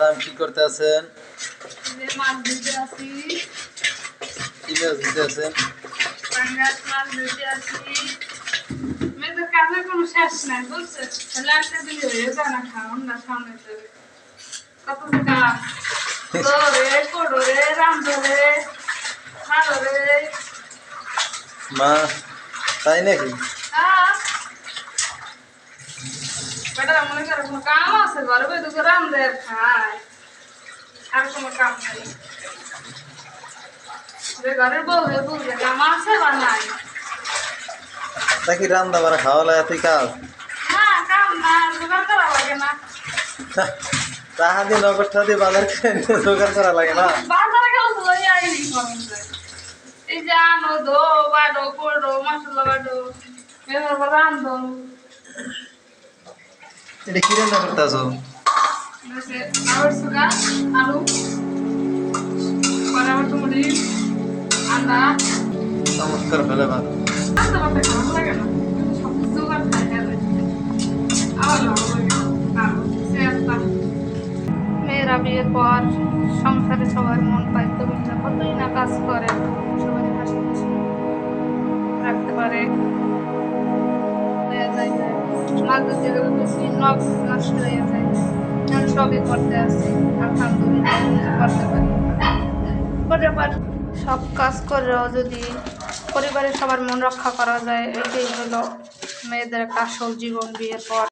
রাম কি করতে আছেন? মাছ ধুতে আসি, কি মাছ দিতে আছেন? পাঙ্গাস মাছ ধুতে আসি। মেয়েদের কাজের কোনো শেষ নাই বুঝছে, তাহলে একটা দিলে হয়ে যায় না, খাওয়ান না সামনে দেবে কত কাজ ধরে কোডরে রাম ধরে ধরে। মা তাই নাকি? হ্যাঁ বেটা মনে করে কোনো কাম আছে ঘরে বই রাম দেয় খায়, আর কোনো কাম নাই। যে ঘরের বউ হয়ে বুঝবে কাম আছে বা নাই। তা কি রান্না বাড়া খাওয়া লাগে তুই কাজ? না কাম না জোগাড় করা লাগে না। টাকা দিয়ে নগদ টাকা দিয়ে বাজার করে এনে জোগাড় করা লাগে না? বাজারে গেলে তো লইয়া আইলি কমেন্ট করে। এই যে আনো ধো বাডো কোডো মশলা বাডো এবার রান্ধো। এটা কি রান্না করতে আছো? আবার সুগা আলু পরে আবার টুমুরি আদা চমৎকার ফেলে ভাত। আদা বাটা ভালো লাগে না, সব জোগাড় থাকে আবার ভালো লাগে আলু সেটা। মেয়েরা বিয়ের পর সংসারে সবার মন পাইতো বিনা কতই না কাজ করে, সবাই হাসি খুশি রাখতে পারে। মাছ ধরতে গেলে বেশি নষ্ট হয়ে যায়, আমি সবই করতে আসছি আলহামদুলিল্লাহ করতে পারি। সব কাজ করেও যদি পরিবারের সবার মন রক্ষা করা যায়, এটাই হলো মেয়েদের একটা আসল জীবন বিয়ের পর।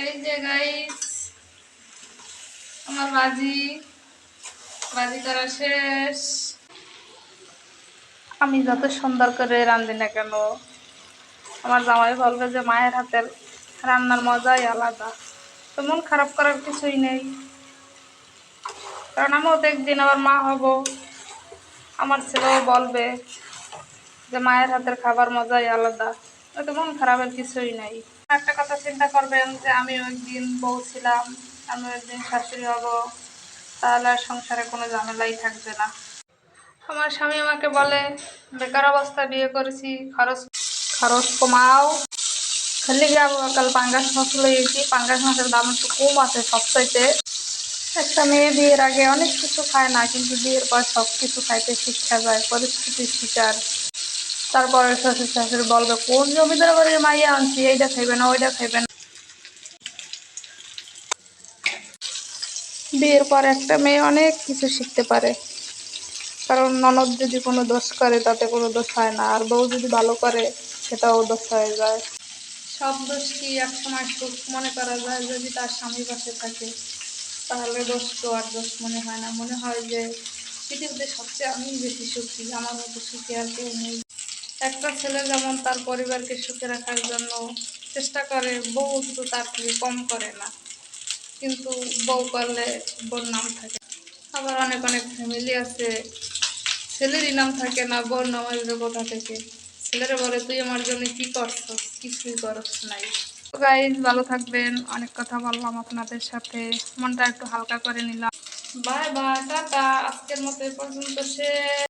এই যে গাইস আমার বাজি করা শেষ। আমি যত সুন্দর করে রান্ধি না কেন, আমার জামাই বলবে যে মায়ের হাতের রান্নার মজাই আলাদা। তো মন খারাপ করার কিছুই নেই, কারণ আমিও তো একদিন আবার মা হব, আমার ছেলেও বলবে যে মায়ের হাতের খাবার মজাই আলাদা। তো মন খারাপের কিছুই নেই। একটা কথা চিন্তা করবেন যে আমিও একদিন বউ ছিলাম, আমিও একদিন শাশুড়ি হব, তাহলে আর সংসারে কোনো ঝামেলাই থাকবে না। আমার স্বামী আমাকে বলে বেকার অবস্থায় বিয়ে করেছি, খরচ খরচ কমাও। খালি যাবো কাল পাঙ্গাস মাছ লইয়েছি, পাঙ্গাস মাছের দাম একটু কম আছে সবচাইতে। একটা মেয়ে বিয়ের আগে অনেক কিছু খায় না, কিন্তু বিয়ের পর সব কিছু খাইতে শিক্ষা যায়, পরিস্থিতির শিকার। তারপরে শ্বশুর শাশুড়ি বলবে কোন জমিদার বাড়ির মাইয়া আনছি, এইটা খাইবে না ওইটা খাইবে না। বিয়ের পর একটা মেয়ে অনেক কিছু শিখতে পারে, কারণ ননদ যদি কোনো দোষ করে তাতে কোনো দোষ হয় না, আর বউ যদি ভালো করে সেটাও দোষ হয়ে যায়। সব দোষ কি একসময় সুখ মনে করা যায় যদি তার স্বামী পাশে থাকে, তাহলে দোষ তো আর দোষ মনে হয় না, মনে হয় যে পৃথিবীতে সবচেয়ে আমি বেশি সুখী, আমার মতো সুখী আর কেউ নেই। একটা ছেলে যেমন তার পরিবারকে সুখে রাখার জন্য চেষ্টা করে, বউ কিন্তু তার থেকে কম করে না, কিন্তু বউ করলে বউর নাম থাকে। আবার অনেক অনেক ফ্যামিলি আছে ছেলেরই নাম থাকে না, বউর নাম আসবে কোথা থেকে? ছেলেরা বলে তুই আমার জন্য কি করছস, কিছুই করস নাই। তো গাইজ ভালো থাকবেন, অনেক কথা বললাম আপনাদের সাথে, মনটা একটু হালকা করে নিলাম। বাই বাই টাটা, আজকের মতো এ পর্যন্ত শেষ।